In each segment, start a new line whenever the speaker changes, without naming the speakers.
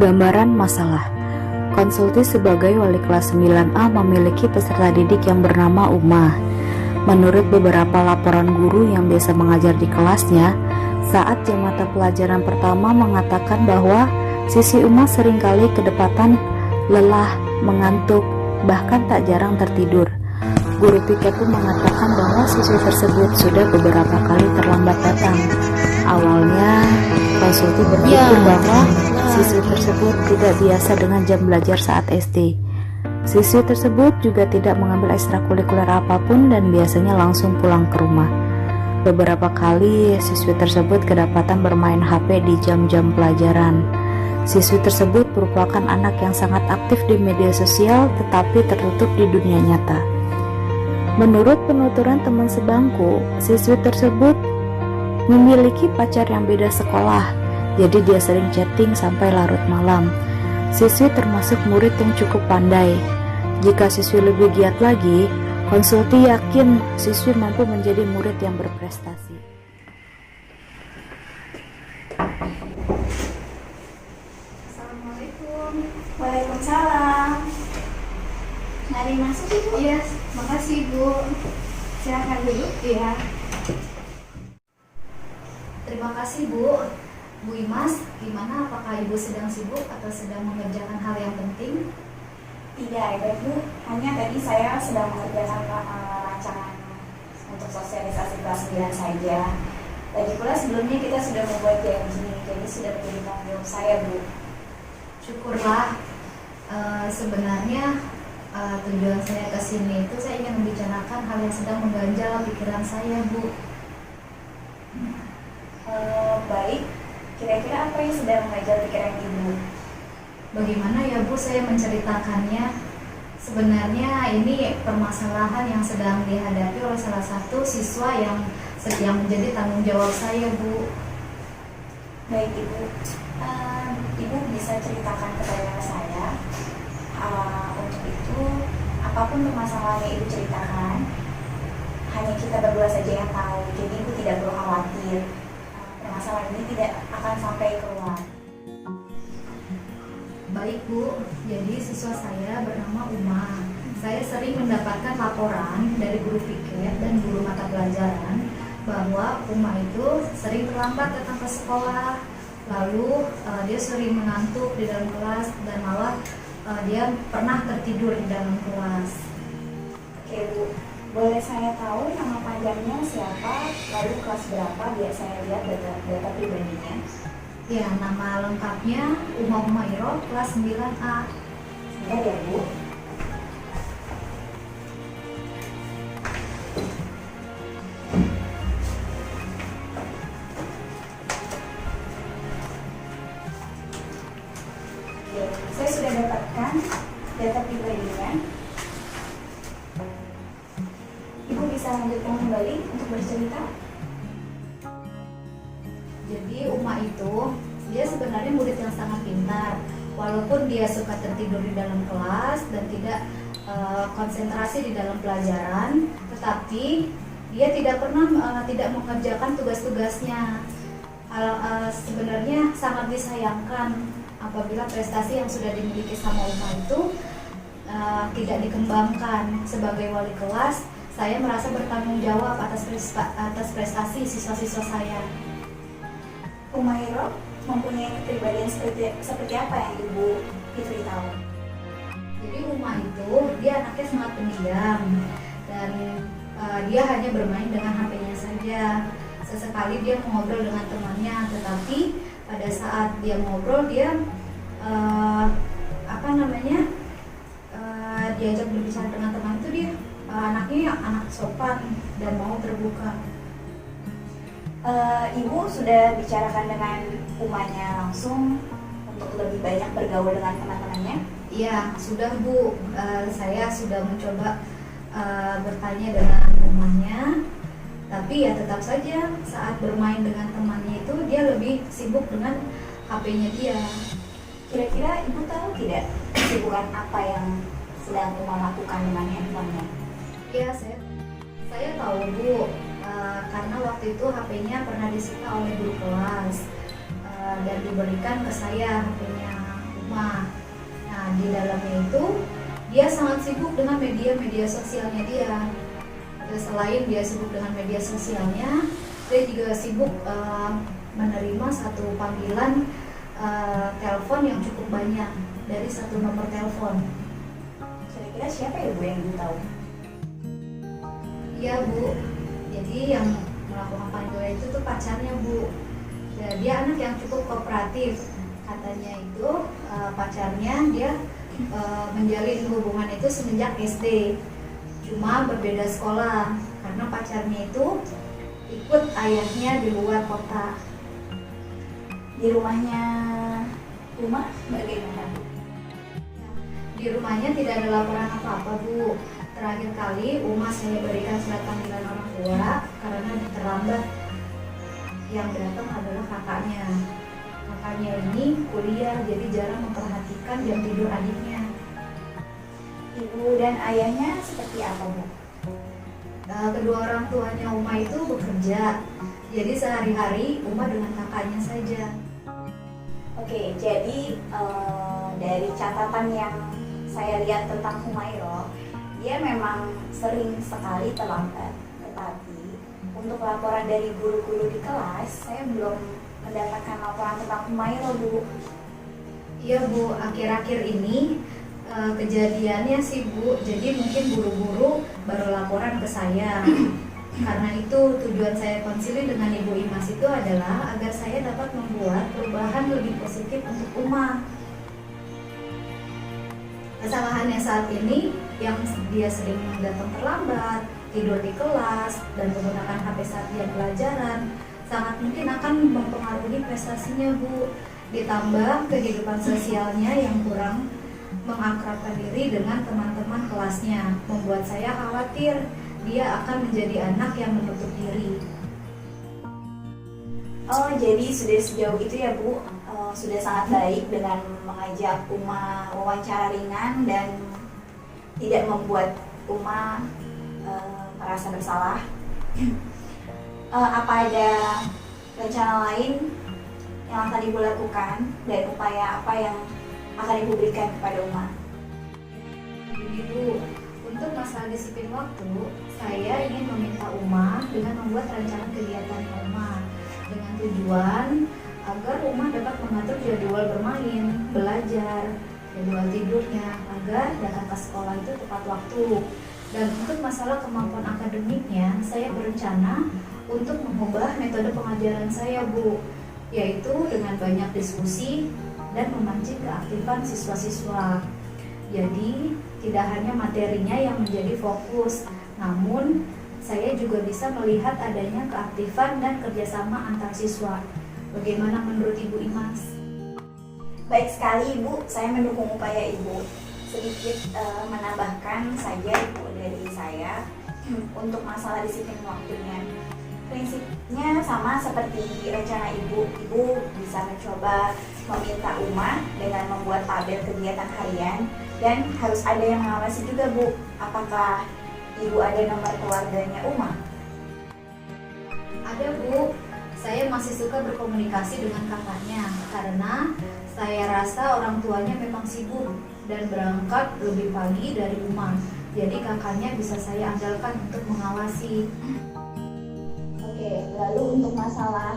Gambaran masalah. Konsulti sebagai wali kelas 9A memiliki peserta didik yang bernama Uma. Menurut beberapa laporan guru yang biasa mengajar di kelasnya, saat jam mata pelajaran pertama mengatakan bahwa siswi Uma seringkali kedapatan lelah, mengantuk, bahkan tak jarang tertidur. Guru piket pun mengatakan bahwa siswi tersebut sudah beberapa kali terlambat datang. Awalnya, konsulti berpikir bahwa siswi tersebut tidak biasa dengan jam belajar saat SD. Siswi tersebut juga tidak mengambil ekstrakurikuler apapun dan biasanya langsung pulang ke rumah. Beberapa kali siswi tersebut kedapatan bermain HP di jam-jam pelajaran. Siswi tersebut merupakan anak yang sangat aktif di media sosial tetapi tertutup di dunia nyata. Menurut penuturan teman sebangku, siswi tersebut memiliki pacar yang beda sekolah, jadi dia sering chatting sampai larut malam. Siswi termasuk murid yang cukup pandai. Jika siswi lebih giat lagi, konsulti yakin siswi mampu menjadi murid yang berprestasi.
Assalamualaikum. Waalaikumsalam. Mari masuk Ibu. Iya, makasih Ibu. Silakan duduk. Iya. Terima kasih Bu. Bu Imas, gimana? Apakah Ibu sedang sibuk atau sedang mengerjakan hal yang penting?
Tidak ada Bu, hanya tadi saya sedang mengerjakan rancangan untuk sosialisasi kelas 9 saja. Lagi pula sebelumnya kita sudah membuat janji, jadi sudah menjadi tanggung jawab saya Bu.
Syukurlah. Sebenarnya tujuan saya ke sini itu saya ingin membicarakan hal yang sedang mengganjal pikiran saya Bu.
Baik, kira-kira apa yang sedang mengajar pikiran Ibu?
Bagaimana ya Bu saya menceritakannya? Sebenarnya ini permasalahan yang sedang dihadapi oleh salah satu siswa yang menjadi tanggung jawab saya Bu.
Baik Ibu, Ibu bisa ceritakan kepada saya. Untuk itu, apapun permasalahan yang Ibu ceritakan, hanya kita berdua saja yang tahu, jadi Ibu tidak perlu khawatir. Permasalahan ini tidak akan sampai keluar.
Baik Bu, jadi siswa saya bernama Uma. Saya sering mendapatkan laporan dari guru piket dan guru mata pelajaran bahwa Uma itu sering terlambat datang ke sekolah. Lalu dia sering mengantuk di dalam kelas dan malah dia pernah tertidur di dalam kelas.
Oke Bu, boleh saya tahu nama panjangnya siapa, lalu kelas berapa biar saya lihat data pribadinya?
Ya, nama lengkapnya Uma Humairah, kelas 9A.
Sebentar ya Bu. Oke, saya sudah dapatkan data pribadinya. Ibu bisa lanjutkan kembali untuk bercerita.
Jadi Uma itu dia sebenarnya murid yang sangat pintar, walaupun dia suka tertidur di dalam kelas dan tidak konsentrasi di dalam pelajaran, tetapi dia tidak pernah tidak mengerjakan tugas-tugasnya. Sebenarnya sangat disayangkan apabila prestasi yang sudah dimiliki sama Uma itu tidak dikembangkan. Sebagai wali kelas, saya merasa bertanggung jawab atas prestasi siswa-siswa saya.
Humairah mempunyai kepribadian seperti apa yang Ibu Fitri tahu?
Jadi Uma itu dia anaknya sangat pendiam dan dia hanya bermain dengan HP-nya saja. Sesekali dia mengobrol dengan temannya, tetapi pada saat dia ngobrol dia diajak berbicara dengan teman itu dia anaknya anak sopan dan mau terbuka.
Ibu sudah bicarakan dengan Umanya langsung untuk lebih banyak bergaul dengan teman-temannya?
Iya, sudah Bu. Saya sudah mencoba bertanya dengan Umanya, tapi ya tetap saja saat bermain dengan temannya itu dia lebih sibuk dengan HP-nya dia.
Kira-kira Ibu tahu tidak kesibukan apa yang sedang Uma lakukan dengan handphonenya?
Iya, saya tahu Bu. Karena waktu itu HP-nya pernah disita oleh guru kelas dan diberikan ke saya HP-nya di dalamnya itu dia sangat sibuk dengan media sosialnya dia. Ya, selain dia sibuk dengan media sosialnya, dia juga sibuk menerima satu panggilan telepon yang cukup banyak dari satu nomor telepon.
Kira-kira siapa ya Bu yang Ibu tahu?
Iya Bu, jadi yang melakukan panggilan itu tuh pacarnya Bu. Ya, dia anak yang cukup kooperatif. Katanya itu pacarnya dia menjalin hubungan itu semenjak SD. Cuma berbeda sekolah karena pacarnya itu ikut ayahnya di luar kota.
Di rumahnya Uma bagaimana Bu?
Di rumahnya tidak ada laporan apa-apa Bu. Terakhir kali Uma saya berikan surat panggilan orang tua karena terlambat. Yang datang adalah kakaknya. Kakaknya ini kuliah jadi jarang memperhatikan jam tidur adiknya.
Ibu dan ayahnya seperti apa Bu?
Kedua orang tuanya Uma itu bekerja. Jadi sehari-hari Uma dengan kakaknya saja.
Oke, jadi dari catatan yang saya lihat tentang Humairo, dia memang sering sekali terlambat. Tetapi untuk laporan dari guru-guru di kelas, saya belum mendapatkan laporan tentang Humairo Bu.
Iya Bu, akhir-akhir ini kejadiannya sih Bu, jadi mungkin guru-guru baru laporan ke saya. Karena itu tujuan saya konsili dengan Ibu Imas itu adalah agar saya dapat membuat perubahan lebih positif untuk Uma. Kesalahannya saat ini yang dia sering datang terlambat, tidur di kelas, dan menggunakan HP saat jam pelajaran sangat mungkin akan mempengaruhi prestasinya Bu. Ditambah kehidupan sosialnya yang kurang mengakrabkan diri dengan teman-teman kelasnya, membuat saya khawatir dia akan menjadi anak yang menutup diri.
Oh, jadi sudah sejauh itu ya Bu, sudah sangat baik dengan mengajak Uma wawancara ringan dan tidak membuat Uma merasa bersalah. Apa ada rencana lain yang akan Ibu lakukan dan upaya apa yang akan Ibu berikan kepada Uma?
Jadi Bu, untuk masalah disiplin waktu, saya ingin meminta Uma dengan membuat rencana kegiatan Uma dengan tujuan agar Uma dapat mengatur jadwal bermain, belajar, jadwal tidurnya agar datang ke sekolah itu tepat waktu. Dan untuk masalah kemampuan akademiknya, saya berencana untuk mengubah metode pengajaran saya Bu, yaitu dengan banyak diskusi dan memancing keaktifan siswa-siswa. Jadi tidak hanya materinya yang menjadi fokus, namun saya juga bisa melihat adanya keaktifan dan kerjasama antar siswa. Bagaimana menurut Ibu Imas?
Baik sekali Ibu, saya mendukung upaya Ibu. Sedikit menambahkan saja Ibu dari saya untuk masalah disiplin waktunya. Prinsipnya sama seperti rencana Ibu. Ibu bisa mencoba meminta Uma dengan membuat tabel kegiatan harian dan harus ada yang mengawasi juga Bu. Apakah Ibu ada nomor keluarganya Uma?
Ada Bu, saya masih suka berkomunikasi dengan kakaknya karena saya rasa orang tuanya memang sibuk dan berangkat lebih pagi dari Uma. Jadi kakaknya bisa saya andalkan untuk mengawasi.
Oke, lalu untuk masalah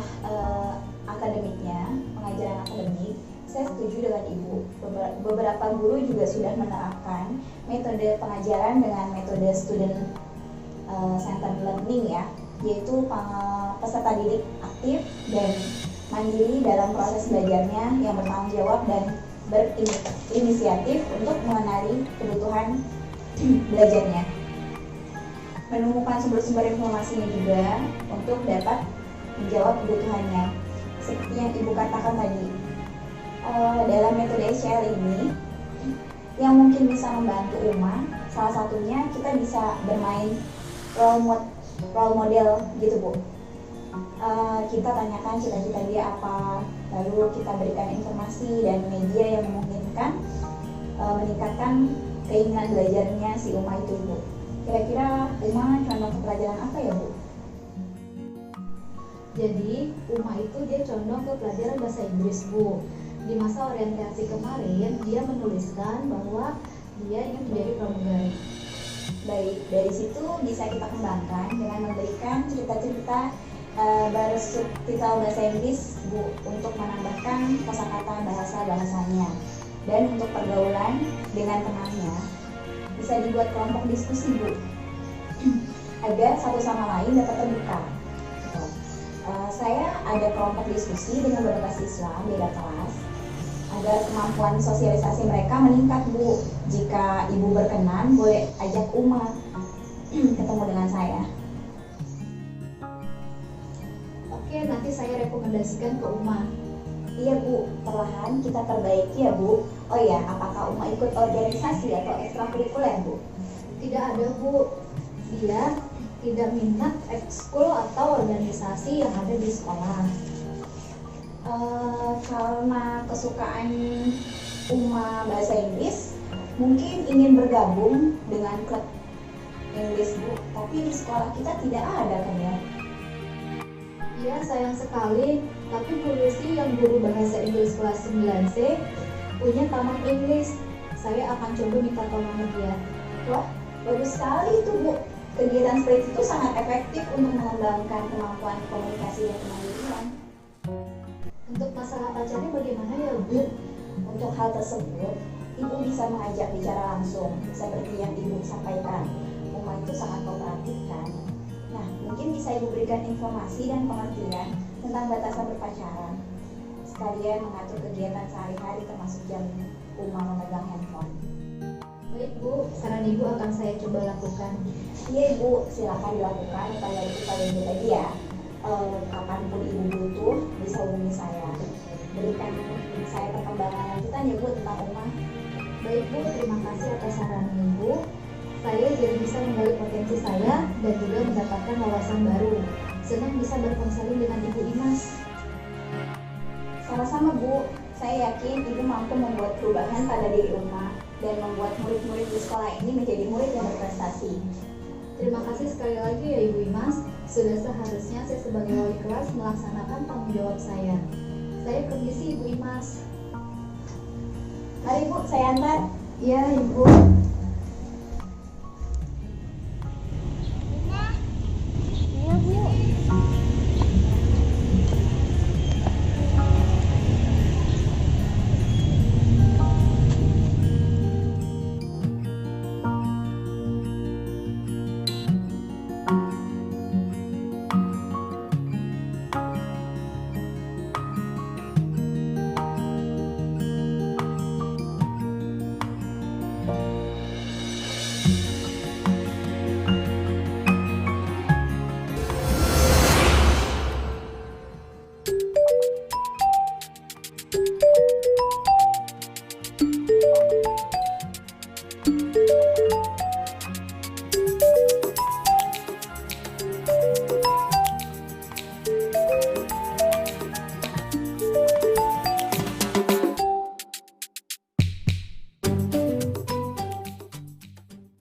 akademiknya, pengajaran akademik, saya setuju dengan Ibu. Beberapa guru juga sudah menerapkan metode pengajaran dengan metode student centered learning ya, yaitu peserta didik aktif dan mandiri dalam proses belajarnya yang bertanggung jawab dan berinisiatif untuk mengenali kebutuhan belajarnya. Menemukan sumber-sumber informasinya juga untuk dapat menjawab kebutuhannya. Seperti yang Ibu katakan tadi, dalam metode SCL ini yang mungkin bisa membantu Uma, salah satunya kita bisa bermain role model gitu Bu. Kita tanyakan cita-cita dia apa, lalu kita berikan informasi dan media yang memungkinkan meningkatkan keinginan belajarnya si Uma itu Bu. Kira-kira Uma condong ke pelajaran apa ya Bu?
Jadi Uma itu dia condong ke pelajaran bahasa Inggris Bu. di masa orientasi kemarin dia menuliskan bahwa dia ingin menjadi pramugari.
Baik, dari situ bisa kita kembangkan dengan memberikan cerita-cerita bersubtitel bahasa Inggris, Bu, untuk menambahkan kosakata bahasanya. Dan untuk pergaulan dengan temannya, bisa dibuat kelompok diskusi, Bu, agar satu sama lain dapat terbuka. Saya ada kelompok diskusi dengan beberapa siswa beda kelas, agar kemampuan sosialisasi mereka meningkat, Bu. Jika Ibu berkenan, boleh ajak Uma ketemu dengan saya.
Oke, nanti saya rekomendasikan ke Uma.
Iya, Bu, perlahan kita perbaiki ya, Bu. Oh ya, apakah Uma ikut organisasi atau ekstrakurikuler, Bu?
Tidak ada, Bu. Dia tidak minat ekskul atau organisasi yang ada di sekolah.
Karena kesukaan Uma bahasa Inggris, mungkin ingin bergabung dengan klub Inggris, Bu. Tapi di sekolah kita tidak ada, kan ya?
Iya, sayang sekali, tapi Bu Lucy yang guru bahasa Inggris kelas 9C punya taman Inggris. Saya akan coba minta tolong ke dia.
Wah, bagus sekali itu, Bu. Kegiatan seperti itu sangat efektif untuk mengembangkan kemampuan komunikasi dan kemandirian.
Untuk masalah pacarnya bagaimana ya, Bu?
Untuk hal tersebut, Ibu bisa mengajak bicara langsung, seperti yang Ibu sampaikan. Uma itu sangat kooperatif, kan? Nah, mungkin bisa Ibu berikan informasi dan pengertian tentang batasan berpacaran, sekalian mengatur kegiatan sehari-hari termasuk jam Uma memegang handphone.
Baik, Bu, saran Ibu akan saya coba lakukan.
Iya, Ibu, silakan dilakukan upaya Ibu tadi ya. Kapanpun Ibu butuh, bisa hubungi saya. Berikan saya perkembangan lanjutan ya, Bu, tentang Uma.
Baik, Bu, terima kasih atas saran Ibu. Saya jadi bisa menggali potensi saya dan juga mendapatkan wawasan baru. Senang bisa berkonseling dengan Ibu Imas.
Sama-sama, Bu. Saya yakin Ibu mampu membuat perubahan pada diri Uma dan membuat murid-murid di sekolah ini menjadi murid yang berprestasi.
Terima kasih sekali lagi ya Ibu Imas. Sudah seharusnya saya sebagai wali kelas melaksanakan tanggung jawab saya. Saya permisi Ibu Imas.
Mari, Bu, saya antar.
Iya, Ibu.